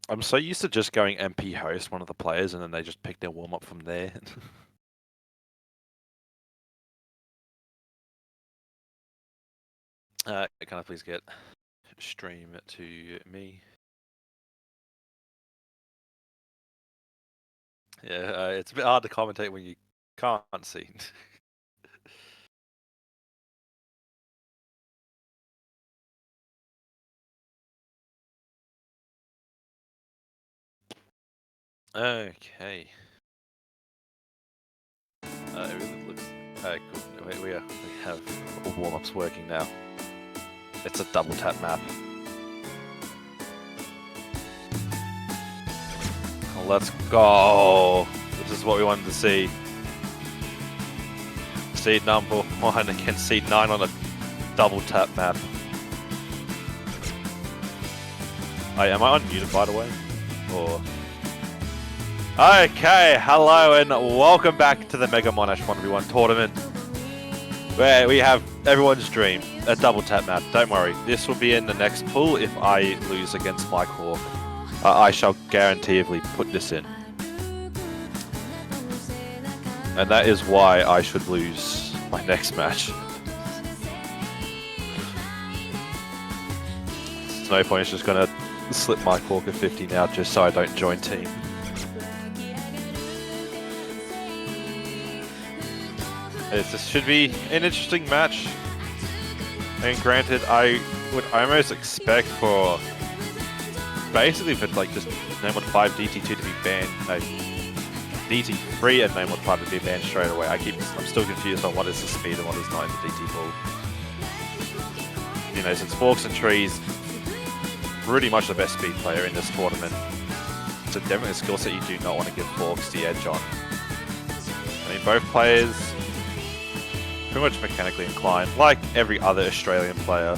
I'm so used to just going MP host one of the players and then they just pick their warm-up from there. Can I please get stream to me? Yeah, it's a bit hard to commentate when you can't see. Okay. It really looks... cool. We have all warm-ups working now. It's a double tap map. Let's go! This is what we wanted to see. Seed number 1 against seed 9 on a double tap map. Am I unmuted by the way? Or... Okay, hello and welcome back to the Mega Monash 1v1 tournament, where we have everyone's dream, a double tap map. Don't worry, this will be in the next pool if I lose against Mike Hawk. I shall guaranteeably put this in. And that is why I should lose my next match. There's no point, it's just gonna slip Mike Hawk at 50 now just so I don't join team. This should be an interesting match, and granted, I would almost expect for basically for like just Name Mod 5 DT2 to be banned, no, DT3 and Name Mod 5 to be banned straight away. I'm still confused on what is the speed and what is not in the DT pool. You know, since ForksInTrees, pretty much the best speed player in this tournament, it's definitely a skill set you do not want to give Forks the edge on. I mean, both players pretty much mechanically inclined, like every other Australian player.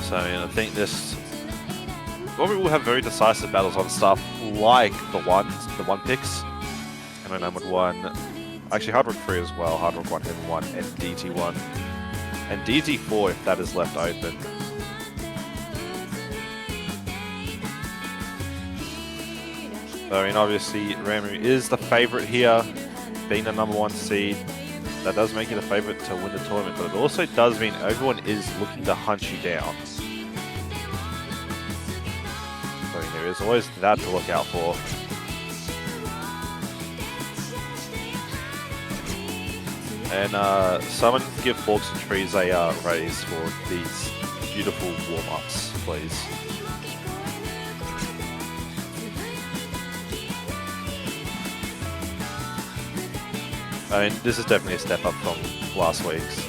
So I mean, I think this probably will have very decisive battles on stuff like the one picks, and then Name Mod 1, actually Hard Rock 3 as well, Hard Rock 1, Heaven 1, and DT1, and DT4 if that is left open. I mean, obviously, Ramuu is the favourite here, being the #1 seed. That does make you the favourite to win the tournament, but it also does mean everyone is looking to hunt you down. So there is always that to look out for. And someone give ForksInTrees a raise for these beautiful warm-ups, please. I mean, this is definitely a step up from last week's.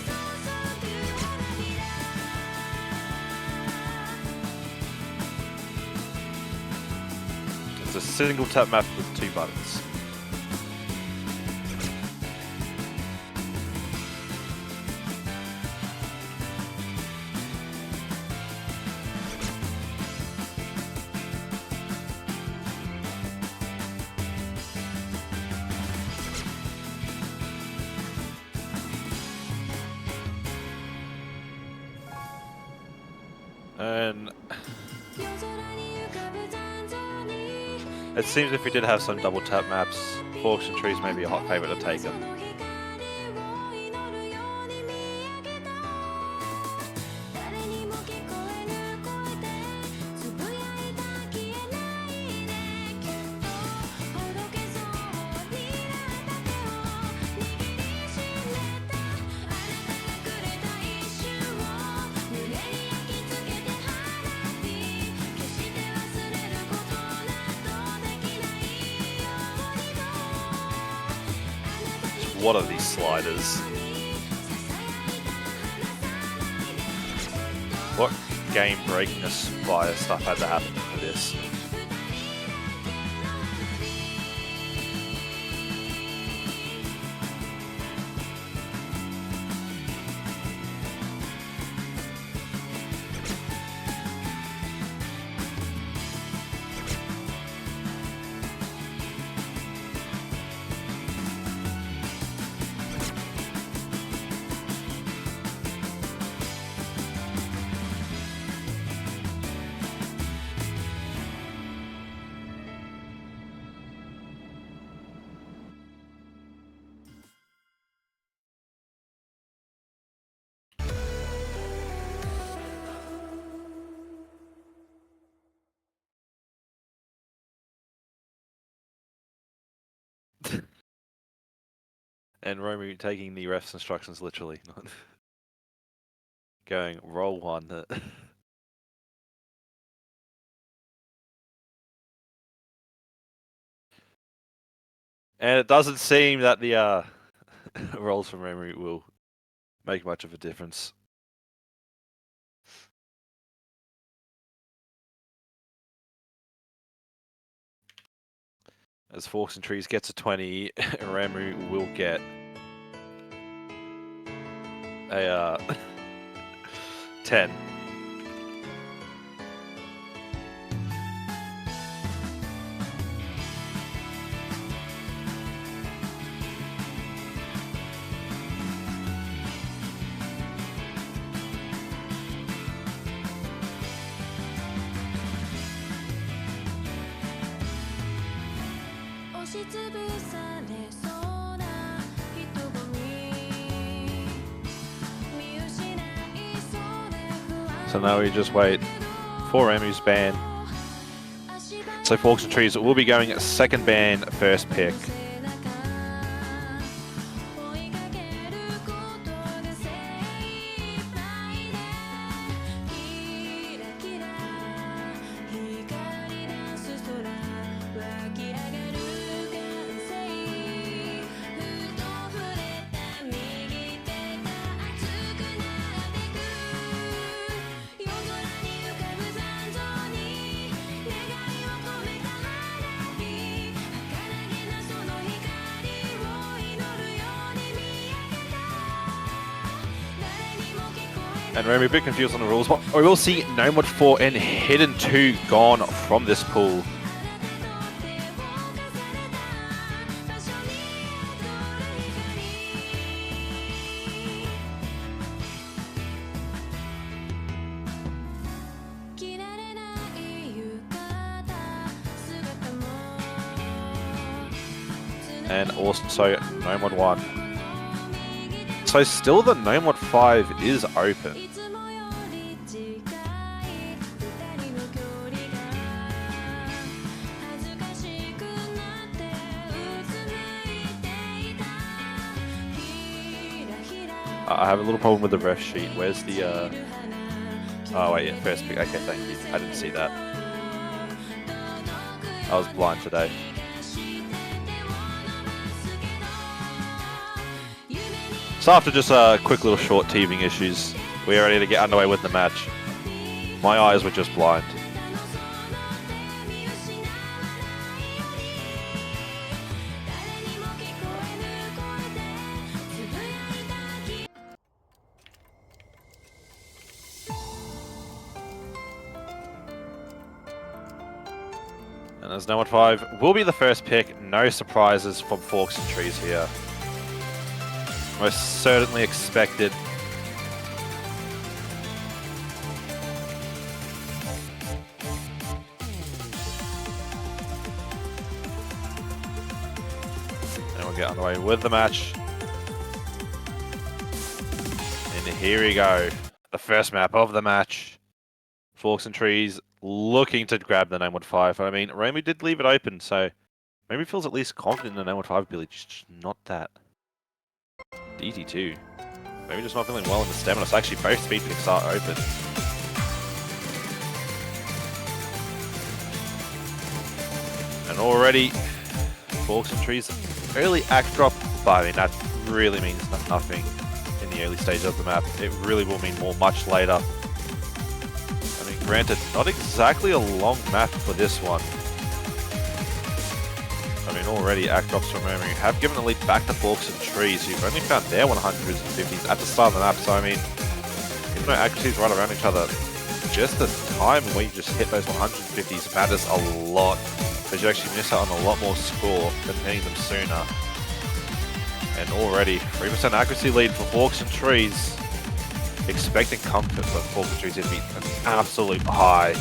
It's a single tap map with 2 buttons. And it seems if we did have some double tap maps, ForksInTrees may be a hot favourite to take them. What are these sliders? What game-breaking Aspire stuff had to happen for this? And Romeo taking the ref's instructions literally, not going roll one. And it doesn't seem that the rolls from Romeo will make much of a difference. As ForksInTrees gets a 20, Ramu will get a 10. So now we just wait for Ramu's ban. So ForksInTrees will be going second ban, first pick. And Ramu a bit confused on the rules, but we will see No Mod 4 and Hidden 2 gone from this pool. And also No Mod 1. So still the No Mod 5 is open. I have a little problem with the ref sheet. Where's the oh wait, yeah, first pick. Okay, thank you. I didn't see that. I was blind today. So after just a quick little short teething issues, we are ready to get underway with the match. My eyes were just blind. And as No Mod 5 will be the first pick, no surprises from ForksInTrees here. Most certainly expected. And we'll get underway with the match. And here we go. The first map of the match. ForksInTrees looking to grab the No Mod 5. I mean, Ramu did leave it open, so maybe feels at least confident in the No Mod 5 ability, just not that. DT2. Maybe just not feeling well in the stamina. So actually both speed picks are open. And already ForksInTrees early act drop, but I mean that really means nothing in the early stage of the map. It really will mean more much later. I mean, granted, not exactly a long map for this one. I mean, already act drops from Ramu have given the lead back to ForksInTrees, who've only found their 150s at the start of the map. So I mean, even though accuracies right around each other, just the time when you just hit those 150s matters a lot, because you actually miss out on a lot more score than hitting them sooner. And already 3% accuracy lead for ForksInTrees. Expecting comfort for ForksInTrees to be an absolute high.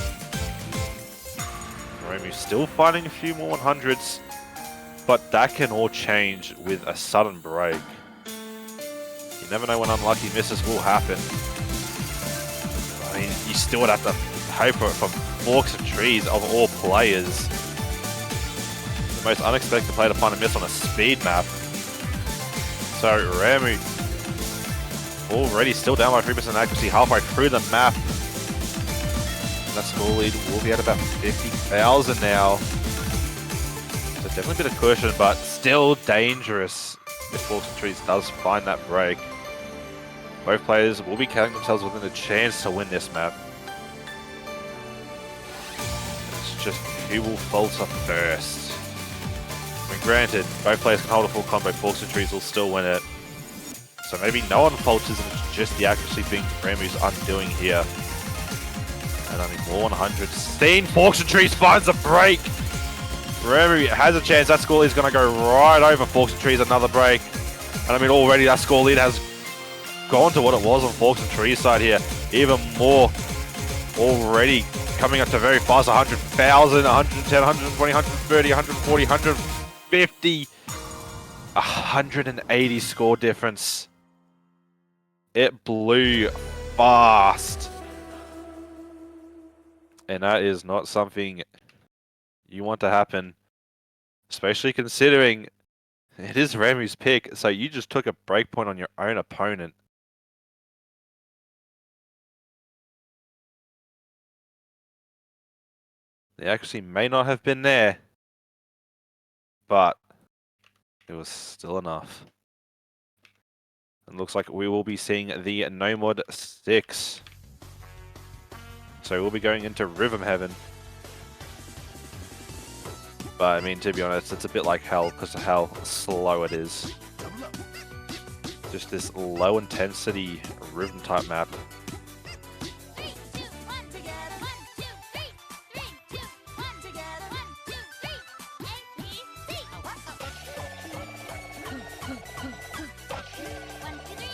Ramu still finding a few more 100s. But that can all change with a sudden break. You never know when unlucky misses will happen. I mean, you still would have to hope for it from ForksInTrees of all players. The most unexpected player to find a miss on a speed map. So Ramuu already still down by 3% accuracy halfway through the map. That score lead will be at about 50,000 now. So definitely a bit of cushion, but still dangerous if ForksInTrees does find that break. Both players will be counting themselves within a chance to win this map. It's just who will falter first. I mean, granted, both players can hold a full combo, ForksInTrees will still win it. So maybe no one falters and it's just the accuracy being Ramuu's undoing here. And I mean, more 116. ForksInTrees finds a break. Ramuu has a chance. That score lead is going to go right over ForksInTrees. Another break. And I mean, already that score lead has gone to what it was on ForksInTrees side here. Even more already coming up to very fast. 100,000, 110, 120, 130, 140, 150. 180 score difference. It blew fast. And that is not something you want to happen, especially considering it is Ramuu's pick, so you just took a breakpoint on your own opponent. The accuracy may not have been there, but it was still enough. It looks like we will be seeing the Nomad 6. So we'll be going into Rhythm Heaven. But I mean, to be honest, it's a bit like hell because of how slow it is. Just this low intensity rhythm type map.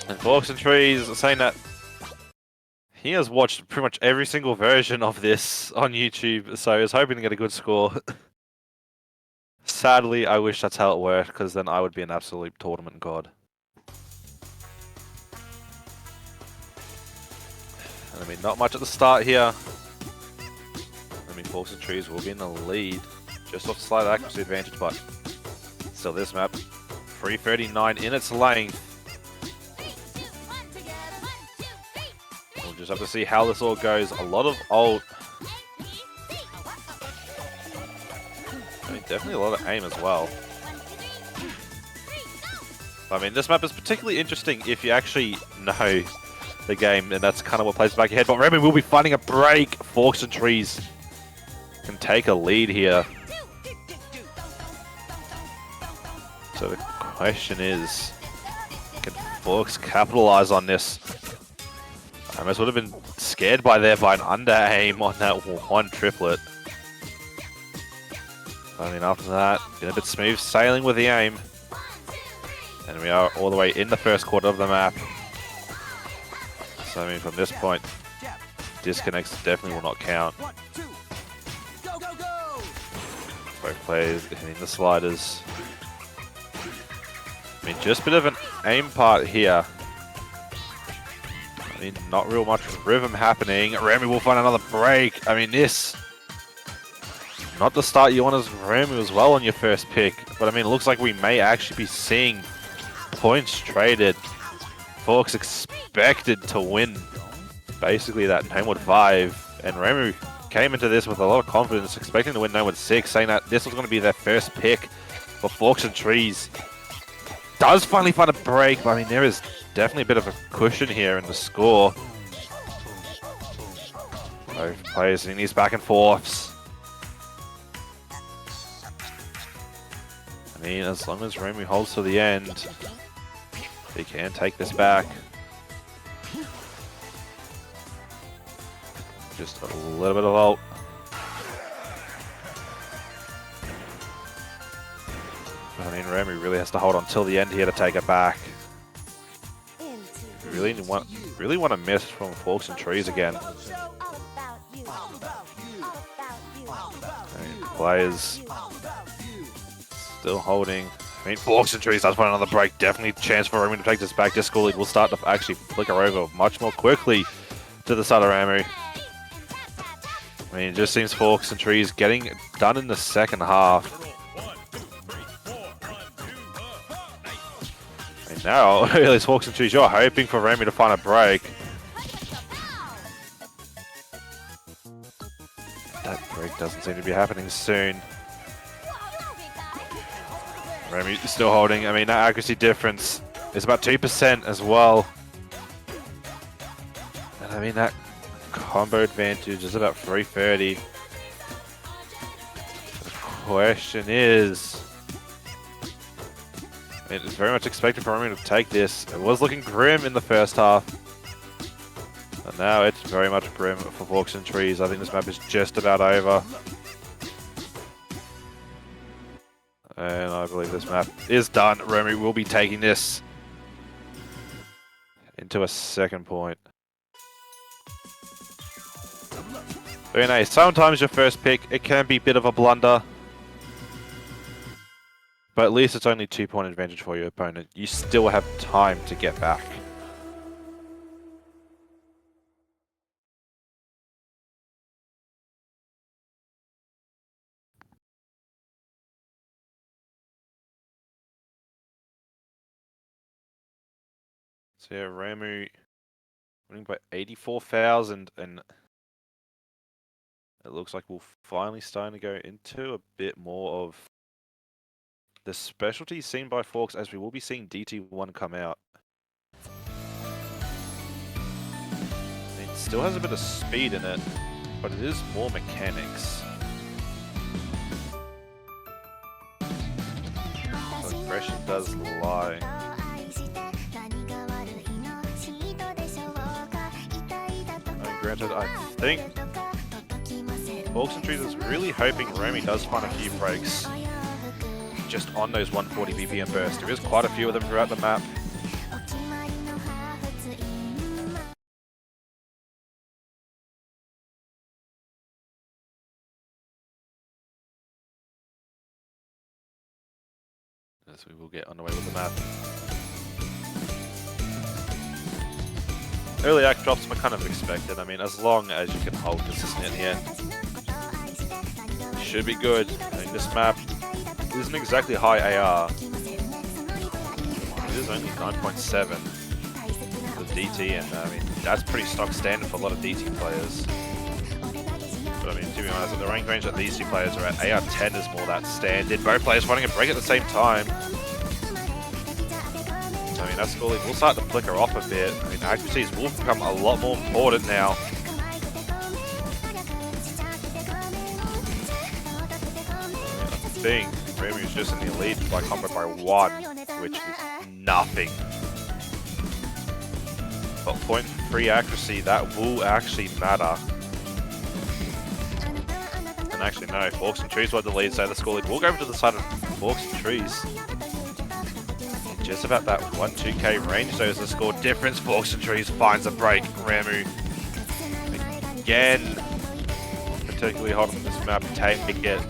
And ForksInTrees are saying that he has watched pretty much every single version of this on YouTube, so he's hoping to get a good score. Sadly, I wish that's how it worked, because then I would be an absolute tournament god. And I mean, not much at the start here. I mean, ForksInTrees will be in the lead, just off slight accuracy advantage, but still this map, 339 in its length. We'll just have to see how this all goes. A lot of ult. I mean, definitely a lot of aim as well. I mean, this map is particularly interesting if you actually know the game, and that's kind of what plays back your head. But Ramuu will be finding a break. ForksInTrees can take a lead here. So the question is, can Forks capitalize on this? I almost would have been scared by an under aim on that one triplet. I mean, after that, been a bit smooth sailing with the aim. And we are all the way in the first quarter of the map. So I mean, from this point, disconnects definitely will not count. Both players hitting the sliders. I mean, just a bit of an aim part here. I mean, not real much rhythm happening. Ramuu will find another break. I mean, this, not the start you want as Ramuu as well on your first pick. But I mean, it looks like we may actually be seeing points traded. Forks expected to win basically that Nomad 5. And Ramuu came into this with a lot of confidence, expecting to win Nomad 6, saying that this was going to be their first pick. But ForksInTrees does finally find a break. But I mean, there is definitely a bit of a cushion here in the score. Both players in these back and forths. I mean, as long as Ramuu holds to the end, he can take this back. Just a little bit of ult. I mean, Ramuu really has to hold on till the end here to take it back. Really want to miss from ForksInTrees again. I mean, players still holding. I mean, ForksInTrees does find another break. Definitely chance for Ramuu to take this back. This score lead will start to actually flicker over much more quickly to the side of Ramuu. I mean, it just seems ForksInTrees getting done in the second half. I mean, Now, really, it's ForksInTrees. You're hoping for Ramuu to find a break. That break doesn't seem to be happening soon. Ramuu still holding. I mean, that accuracy difference is about 2% as well. And I mean, that combo advantage is about 330. The question is, it is very much expected for Ramuu to take this. It was looking grim in the first half. And now it's very much grim for ForksInTrees. I think this map is just about over. And I believe this map is done. Ramuu will be taking this into a second point. Very nice. Sometimes your first pick, it can be a bit of a blunder. But at least it's only 2-point advantage for your opponent. You still have time to get back. So yeah, Ramuu winning by 84,000, and it looks like we're finally starting to go into a bit more of the specialties seen by Forks, as we will be seeing DT1 come out. It still has a bit of speed in it, but it is more mechanics. So aggression does lie. Granted, I think ForksInTrees is really hoping Ramuu does find a few breaks just on those 140 BPM bursts. There is quite a few of them throughout the map. As we will get underway with the map. Early act drops were kind of expected. I mean, as long as you can hold consistently at the end, should be good. I mean, this map isn't exactly high AR. It is only 9.7 for DT, and I mean, that's pretty stock standard for a lot of DT players. But I mean, to be honest, the rank range that these two players are at, AR 10 is more that standard. Both players finding a break at the same time. I mean, that score lead will start to flicker off a bit. I mean, accuracies will become a lot more important now. I think Ramuu is just in the lead by combo by 1, which is nothing. But 0.3 accuracy, that will actually matter. And actually, no, ForksInTrees were the lead, so the score lead will go over to the side of ForksInTrees. Just about that 1-2k range, though, is the score difference. ForksInTrees finds a break. Ramuu, again, particularly hot on this map, taking it.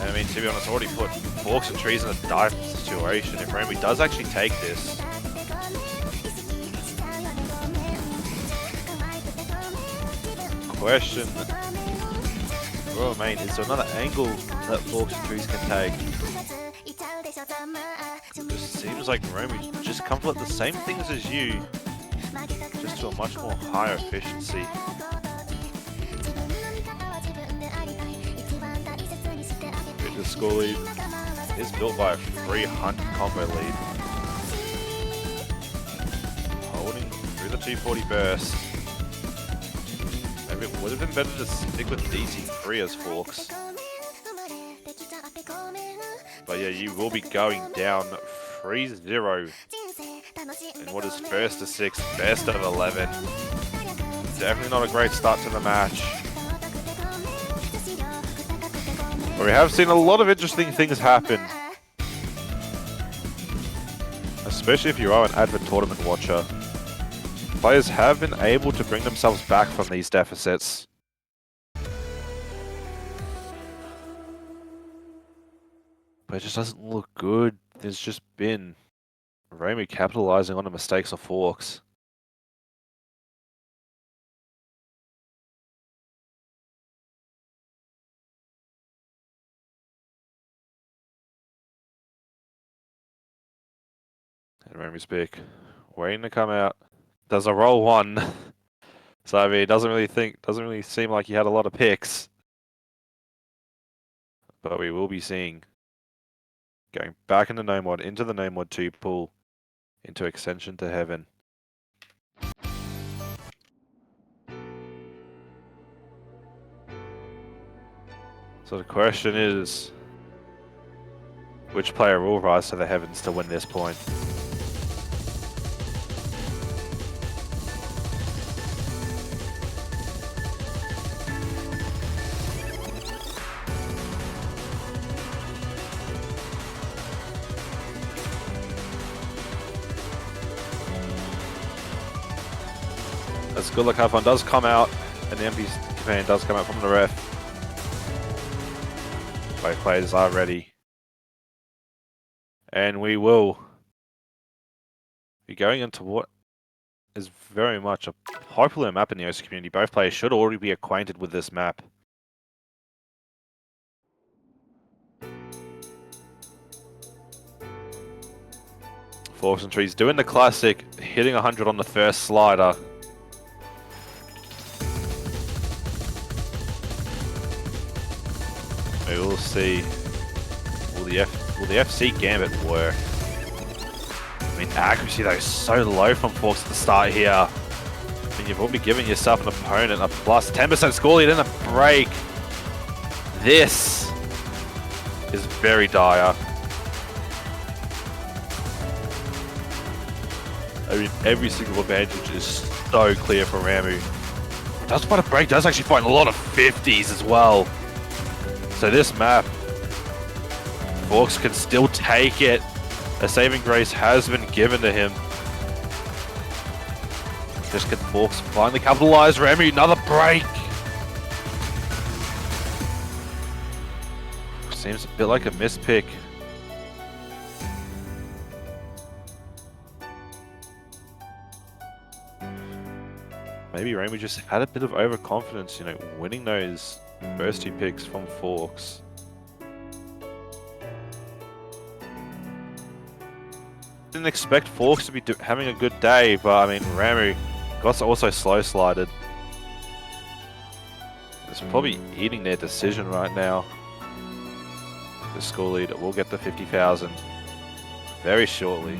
I mean, to be honest, already put ForksInTrees in a dire situation. If Ramuu does actually take this, question, well, I mean, is there another angle that ForksInTrees can take? It just seems like Ramuu just comes with the same things as you, just to a much more higher efficiency. The score lead is built by a 300 combo lead. Holding through the 240 burst. Maybe it would have been better to stick with DT3 as Forks. But yeah, you will be going down 3-0 in what is first to 6, best of 11. Definitely not a great start to the match. But we have seen a lot of interesting things happen. Especially if you are an avid tournament watcher. Players have been able to bring themselves back from these deficits. But it just doesn't look good. There's just been Ramuu capitalizing on the mistakes of Forks. And Remy's pick. Waiting to come out. Does a roll one. So I mean, it doesn't really seem like he had a lot of picks. But we will be seeing going back into no mod, into the no mod 2 pool, into Ascension to Heaven. So the question is, which player will rise to the heavens to win this point? As Good Luck Have Fun does come out, and the MP campaign does come out from the ref. Both players are ready. And we will be going into what is very much a popular map in the OC community. Both players should already be acquainted with this map. ForksInTrees doing the classic, hitting 100 on the first slider. We will see. Will the FC Gambit work? I mean, accuracy though is so low from Forks at the start here. I mean, you've probably given yourself an opponent a plus 10% score lead and a break. This is very dire. I mean, every single advantage is so clear for Ramuu. Does find a break, does actually find a lot of 50s as well. So this map, Forks can still take it. A saving grace has been given to him. Just can Forks finally capitalize. Ramuu, another break. Seems a bit like a mispick. Maybe Ramuu just had a bit of overconfidence, you know, winning those first 2 picks from Forks. Didn't expect Forks to be having a good day, but I mean, Ramuu got also slow slided. It's probably eating their decision right now. The score lead will get the 50,000 very shortly.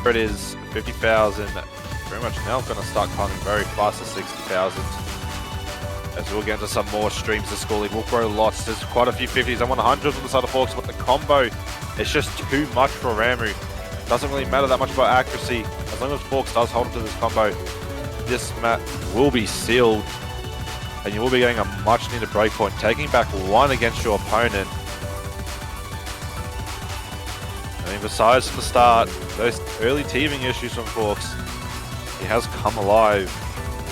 There it is, 50,000. Pretty much now going to start climbing very fast to 60,000. As we'll get into some more streams, the score lead will grow lots. There's quite a few 50s and 100s on the side of Forks, but the combo is just too much for Ramuu. Doesn't really matter that much about accuracy. As long as Forks does hold on to this combo, this map will be sealed. And you will be getting a much needed breakpoint, taking back 1 against your opponent. I mean, besides from the start, those early teaming issues from Forks, he has come alive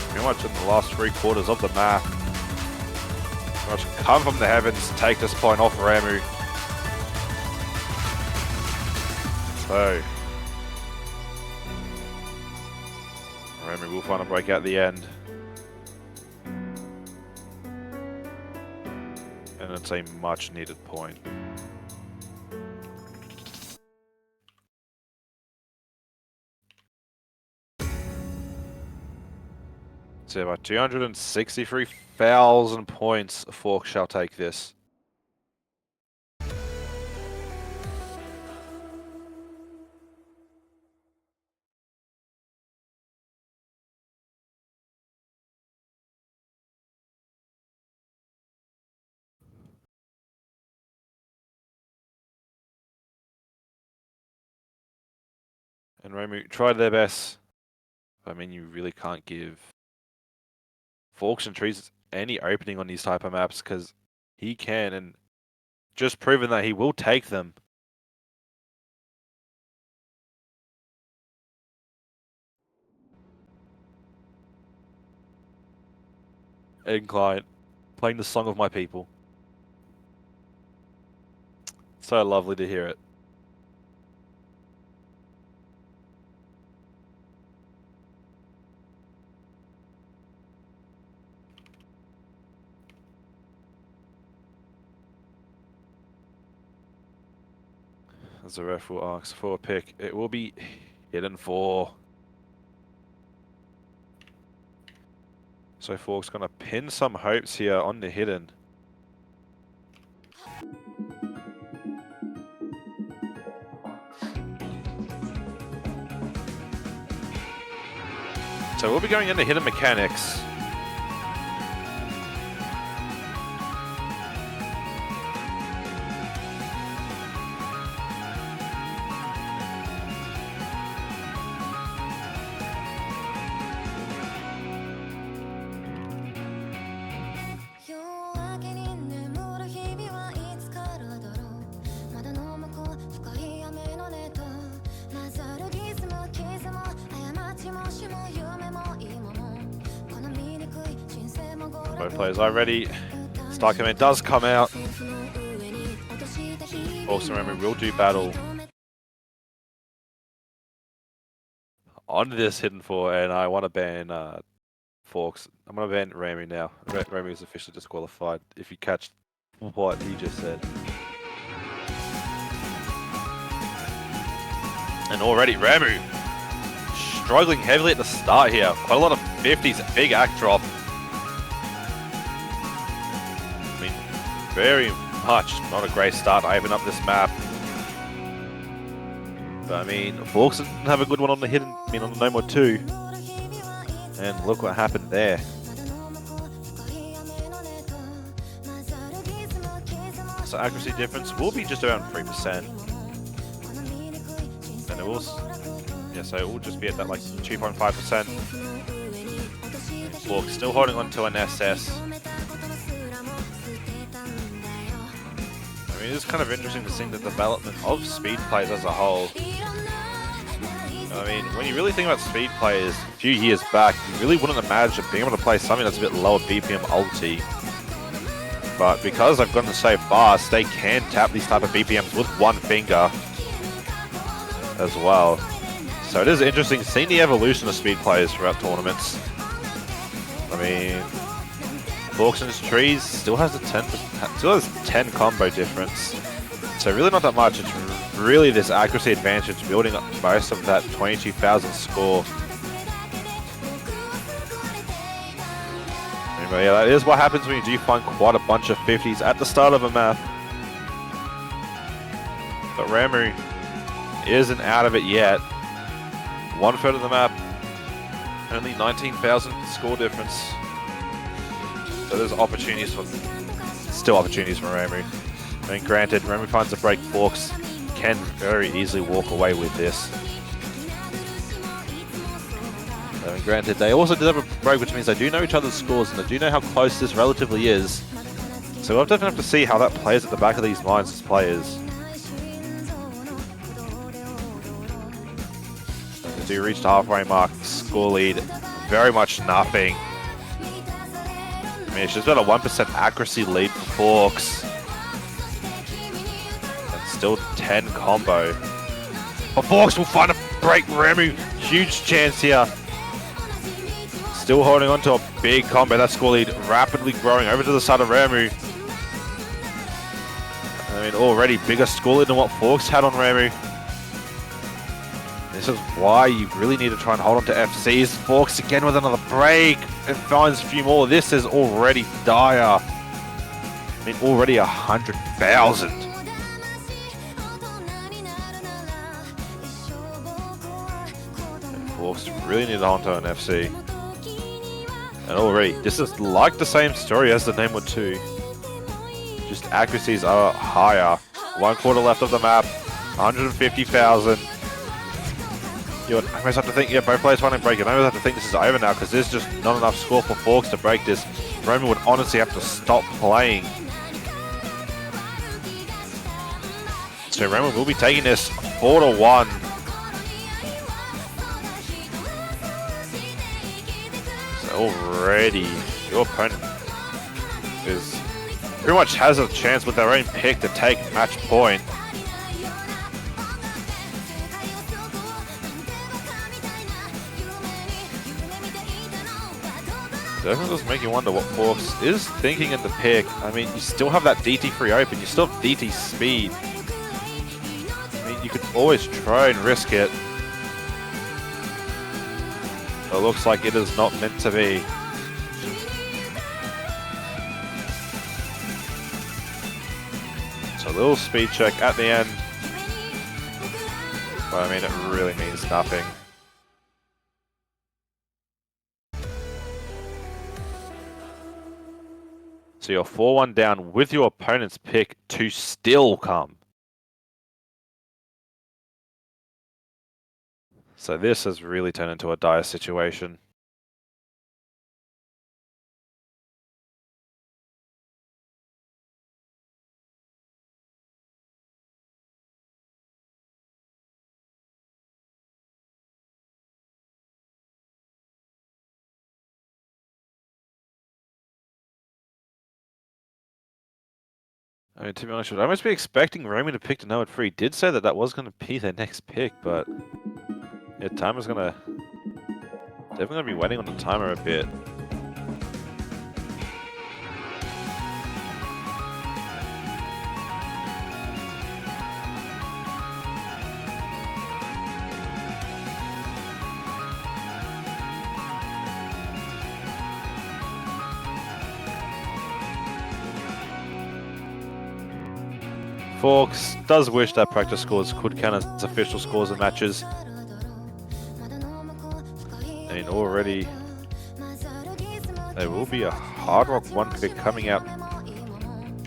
pretty much in the last 3 quarters of the map. Pretty much come from the heavens to take this point off Ramuu. So, Ramuu will find a break at the end. And it's a much needed point. So about 263,000 points, Forks shall take this. And Ramuu tried their best. I mean, you really can't give ForksInTrees any opening on these type of maps because he can, and just proven that he will take them. Incline, playing the song of my people. So lovely to hear it. As the ref will ask for a pick, it will be hidden 4. So Forks gonna pin some hopes here on the hidden. So we'll be going into hidden mechanics. Both players are ready. Star Command does come out. Also remember, we'll do battle on this hidden 4, and I want to ban Forks. I'm going to ban Ramuu now. Ramuu is officially disqualified, if you catch what he just said. And already Ramuu struggling heavily at the start here. Quite a lot of 50s, big act drop. I mean, very much not a great start to open up this map. But I mean, Forks didn't have a good one on the hidden, on the No More 2. And look what happened there. So accuracy difference will be just around 3%. And it will, yeah, so it will just be at that like 2.5%. Forks still holding on to an SS. I mean, it's kind of interesting to see the development of speed plays as a whole. I mean, when you really think about speed players a few years back, you really wouldn't imagine being able to play something that's a bit lower BPM ulti. But because they've gotten so fast, they can tap these type of BPMs with one finger as well. So it is interesting seeing the evolution of speed players throughout tournaments. I mean, ForksInTrees still has a 10 combo difference. So really not that much. It's really this accuracy advantage building up most of that 22,000 score. Anyway, yeah, that is what happens when you do find quite a bunch of 50s at the start of a map. But Ramuu isn't out of it yet. 1/3 of the map, only 19,000 score difference. So there's opportunities for, still opportunities for Ramuu. I mean, granted, Ramuu finds a break, Forks can very easily walk away with this. I mean, granted, they also did have a break, which means they do know each other's scores and they do know how close this relatively is. So we'll definitely have to see how that plays at the back of these minds as players. As we reach the halfway mark, score lead, very much nothing. I mean, it's just about a 1% accuracy lead for Forks. And still 10 combo. But Forks will find a break. Ramuu, huge chance here. Still holding on to a big combo. That score lead rapidly growing over to the side of Ramuu. I mean, already bigger score lead than what Forks had on Ramuu. This is why you really need to try and hold on to FCs. Forks again with another break. It finds a few more. This is already dire. I mean, already 100,000. Forks really need to hold on to an FC. And already, this is like the same story as the No More 2. Just accuracies are higher. 1/4 left of the map. 150,000. You would almost have to think, yeah, both players finally break it. I almost have to think this is over now because there's just not enough score for Forks to break this. Ramuu would honestly have to stop playing. So Ramuu will be taking this 4-1. So already, your opponent is pretty much has a chance with their own pick to take match point. Definitely does make you wonder what Forks is thinking at the pick. I mean, you still have that DT free open, you still have DT speed. I mean, you could always try and risk it. But it looks like it is not meant to be. So a little speed check at the end. But I mean, it really means nothing. So you're 4-1 down with your opponent's pick to still come. So this has really turned into a dire situation. I mean, to be honest, I must be expecting Roman to pick to know at 3. Did say that that was going to be their next pick, but yeah, timer's gonna definitely gonna be waiting on the timer a bit. Forks does wish that practice scores could count as official scores of matches. I mean, already there will be a Hard Rock 1 pick coming out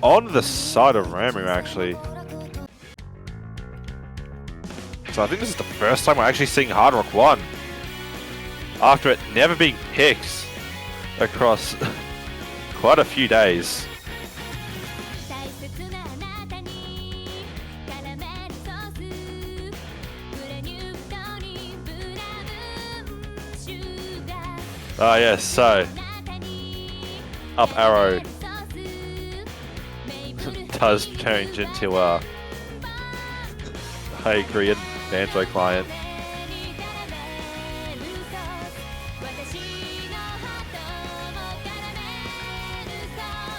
on the side of Ramuu, actually. So I think this is the first time we're actually seeing Hard Rock 1 after it never being picked across quite a few days. Ah yes, so up arrow does change into a Korean banjo client.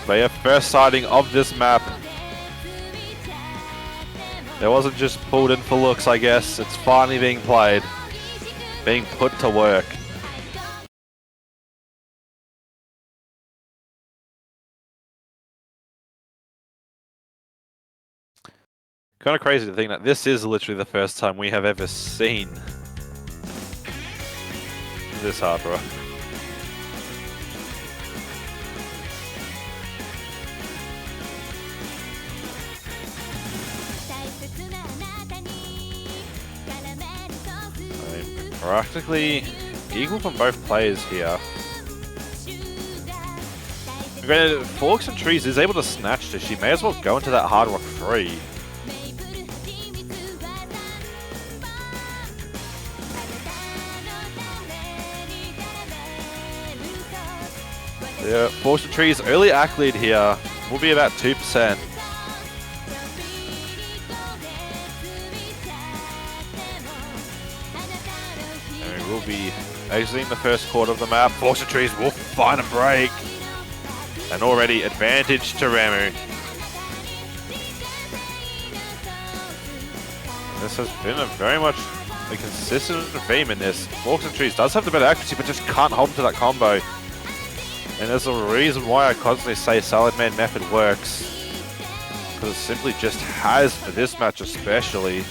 But yeah, first sighting of this map. It wasn't just pulled in for looks, I guess. It's finally being played, being put to work. Kind of crazy to think that this is literally the first time we have ever seen this Hard Rock. I mean, practically equal from both players here. Granted, ForksInTrees is able to snatch this. She may as well go into that Hard Rock 3. Yeah, ForksInTrees' early accolade here will be about 2%. And we will be exiting the first quarter of the map. ForksInTrees will find a break. And already advantage to Ramuu. This has been a very much a consistent theme in this. ForksInTrees does have the better accuracy, but just can't hold him to that combo. And there's a reason why I constantly say Salad Man method works. Because it simply just has for this match especially.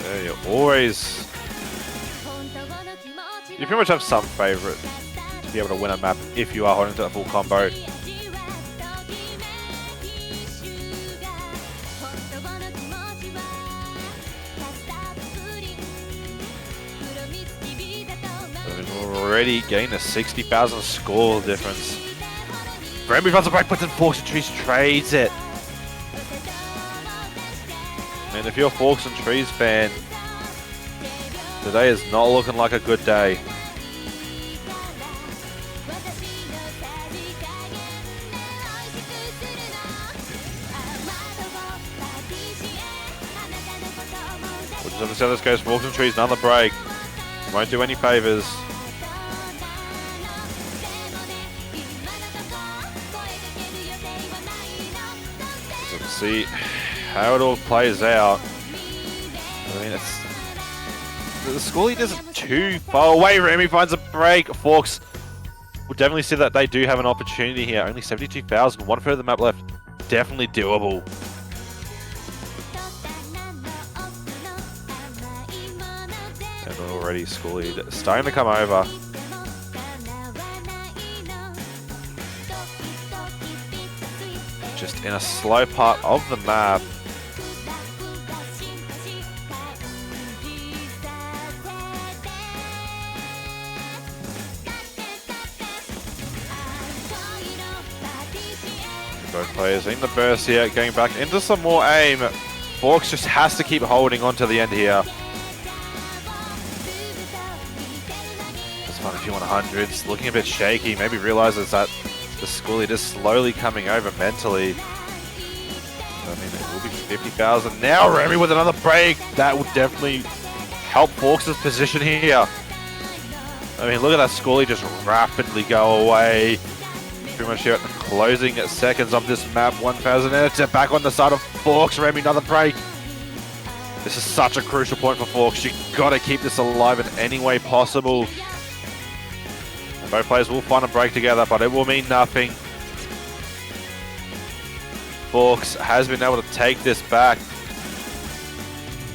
There you always... You pretty much have some favorite to be able to win a map if you are holding to that full combo. Already getting a 60,000 score difference. Ramuu runs a break, but then ForksInTrees trades it. And if you're a ForksInTrees fan, today is not looking like a good day. We'll just have to see how this goes. ForksInTrees, another break. Won't do any favors. see how it all plays out. I mean, the score lead isn't too far away. Remy finds a break. Forks will definitely see that they do have an opportunity here. Only 72,000, 1/3 of the map left. Definitely doable. And already score lead starting to come over. Just in a slow part of the map. Both players in the burst here, going back into some more aim. Forks just has to keep holding on to the end here. Just find a few 100s, looking a bit shaky, maybe realizes that the score lead is slowly coming over mentally. I mean, it will be 50,000 now. Remy with another break. That would definitely help Forks' position here. I mean, look at that score lead just rapidly go away. Pretty much here at the closing seconds of this map. 1,000 and it's back on the side of Forks. Remy, another break. This is such a crucial point for Forks. You gotta keep this alive in any way possible. And both players will find a break together, but it will mean nothing. Forks has been able to take this back.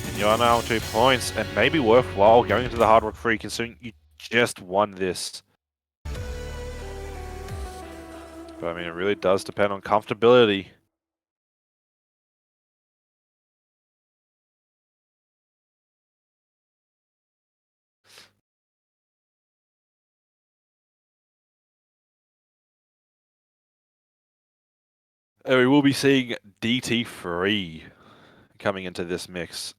And you are now on 2 points, and maybe worthwhile going into the Hard Rock Free considering you just won this. But I mean, it really does depend on comfortability. And we will be seeing DT3 coming into this mix.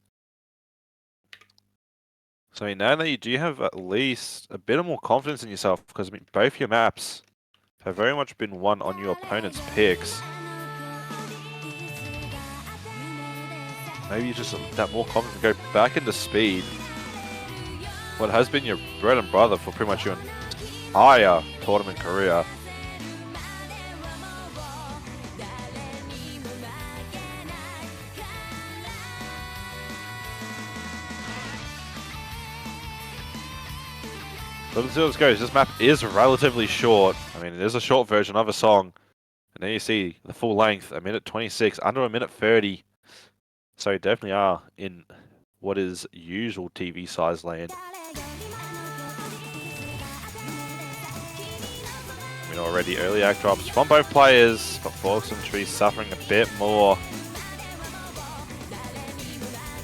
So I mean, now that you do have at least a bit of more confidence in yourself, because I mean, both your maps have very much been won on your opponent's picks. Maybe you just that more confidence to go back into speed. What has been your bread and butter for pretty much your entire tournament career. So let's see how this goes. This map is relatively short. I mean, it is a short version of a song. And there you see the full length, 1:26, under 1:30. So you definitely are in what is usual TV size land. I mean, already early act drops from both players, but ForksInTrees suffering a bit more.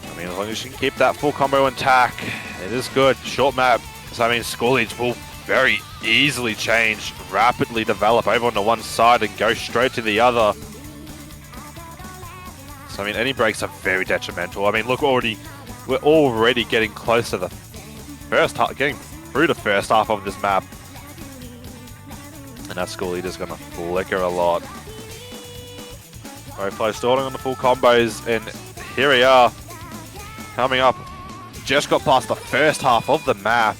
I mean, as long as you can keep that full combo intact, it is good. Short map. So I mean, score leads will very easily change, rapidly develop over onto one side and go straight to the other. So I mean, any breaks are very detrimental. I mean, look, we're already getting close to the first half, getting through the first half of this map, and that score lead is going to flicker a lot. Both players stalling on the full combos, and here we are, coming up. Just got past the first half of the map.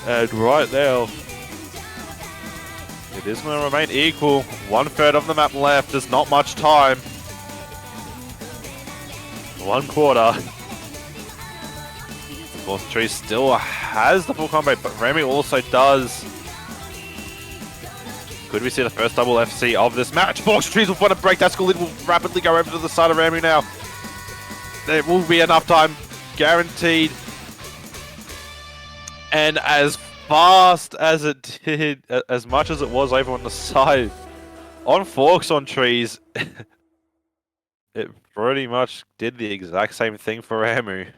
And right now, it is going to remain equal. 1/3 of the map left. There's not much time. 1/4. ForksInTrees still has the full combo, but Remy also does. Could we see the first double FC of this match? ForksInTrees will find a break. That score lead will rapidly go over to the side of Remy now. There will be enough time, guaranteed. And as fast as it did, as much as it was over on the side, on ForksInTrees, it pretty much did the exact same thing for ramuu.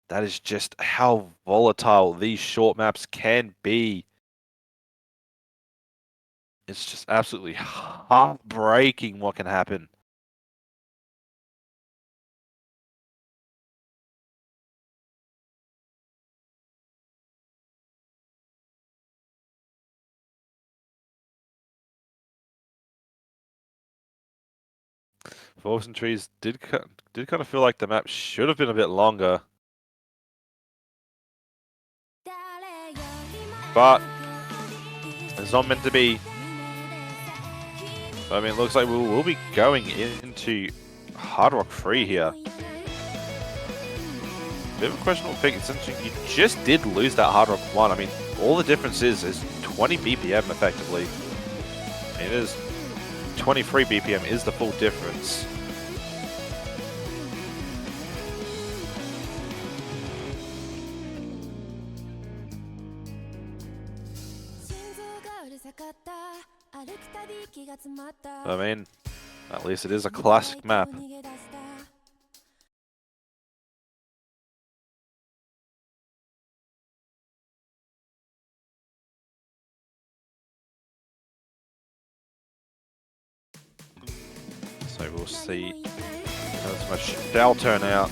That is just how volatile these short maps can be. It's just absolutely heartbreaking what can happen. ForksInTrees did kind of feel like the map should have been a bit longer. but it's not meant to be. I mean, it looks like we'll be going into Hard Rock 3 here. Bit of a questionable pick, since you just did lose that Hard Rock 1. I mean, all the difference is 20 BPM effectively. It is 23 BPM is the full difference. I mean, at least it is a classic map. So we'll see how this match shall turn out.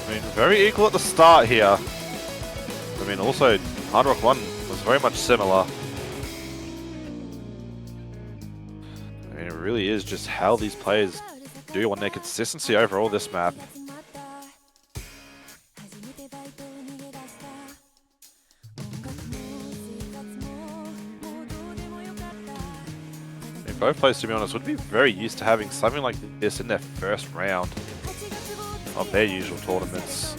I mean, very equal at the start here. I mean, also, Hard Rock 1 was very much similar. I mean, it really is just how these players do on their consistency overall this map. I mean, both players, to be honest, would be very used to having something like this in their first round of their usual tournaments.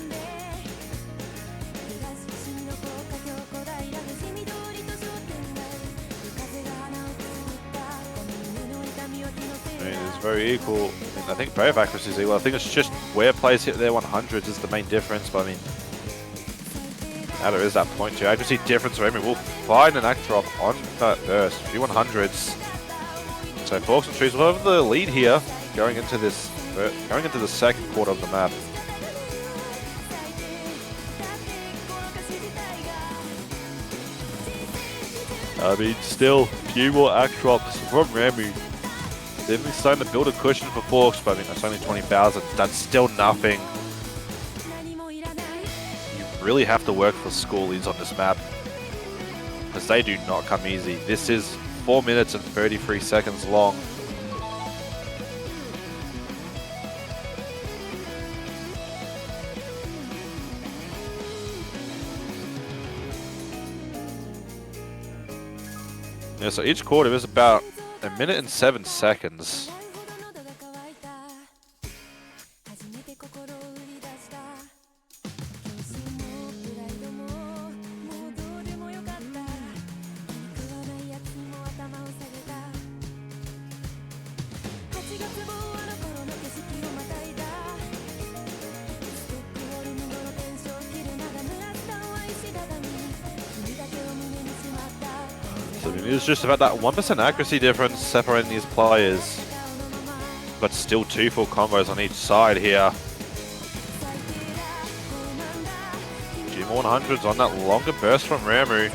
I mean, it's very equal. I think both accuracies are equal. I think it's just where players hit their 100s is the main difference, but I mean, now there is that point to accuracy difference. So I mean, we'll find an act drop on that burst, a few 100s. So ForksInTrees will have the lead here going into the second quarter of the map. I mean, still, few more act drops from Ramuu. They've been starting to build a cushion for Forks, but I mean, that's only 20,000. That's still nothing. You really have to work for school leads on this map, because they do not come easy. This is 4 minutes and 33 seconds long. Yeah, so each quarter is about 1 minute and 7 seconds. So I mean, it's just about that 1% accuracy difference separating these players, but still 2 full combos on each side here. Few more 100s on that longer burst from Ramuu.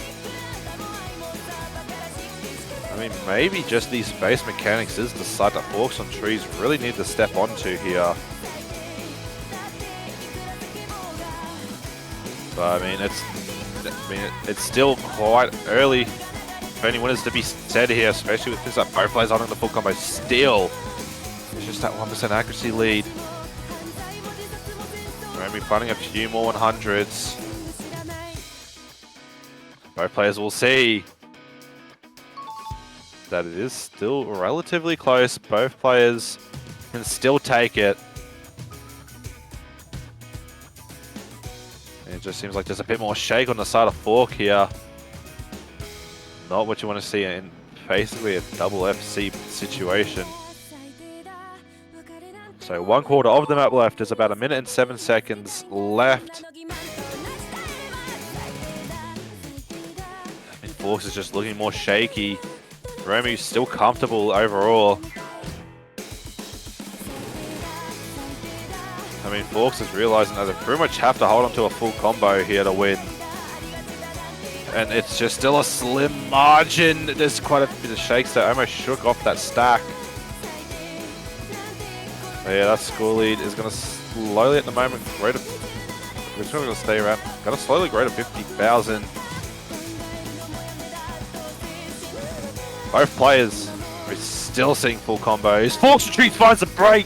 I mean, maybe just these base mechanics is the side that ForksInTrees really need to step onto here. But I mean, it's still quite early. If any winners to be said here, especially with this, that both players on in the full combo. Still, it's just that 1% accuracy lead. We're going to be finding a few more 100s. Both players will see that it is still relatively close. Both players can still take it. It just seems like there's a bit more shake on the side of Fork here. Not what you want to see in basically a double FC situation. So 1 quarter of the map left. There's about 1 minute and 7 seconds left. I mean, Forks is just looking more shaky. Ramuu's still comfortable overall. I mean, Forks is realizing that they pretty much have to hold on to a full combo here to win. And it's just still a slim margin. There's quite a bit of shakes that almost shook off that stack. But yeah, that score lead is going to slowly at the moment grow to... It's going to stay around. Going to slowly grow to 50,000. Both players are still seeing full combos. ForksInTrees finds a break!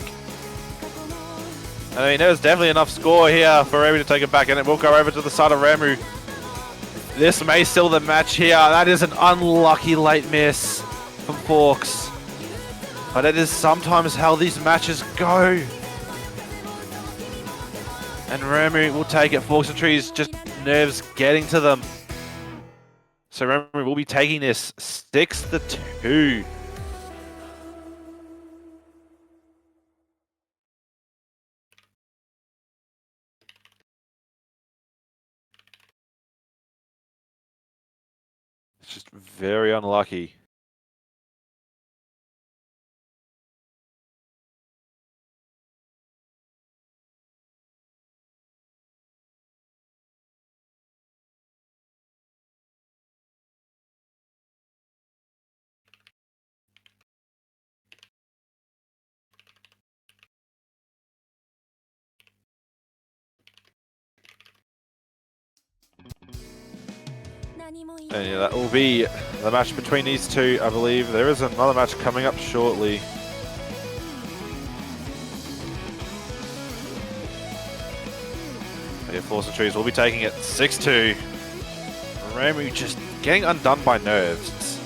I mean, there's definitely enough score here for Ramuu to take it back, and it will go over to the side of Ramuu. This may seal the match here. That is an unlucky late miss from Forks. But it is sometimes how these matches go. And Ramuu will take it. ForksInTrees, just nerves getting to them. So Ramuu will be taking this 6-2. It's just very unlucky. And yeah, that will be the match between these two, I believe. There is another match coming up shortly. Yeah, ForksInTrees will be taking it 6-2. Ramuu just getting undone by nerves.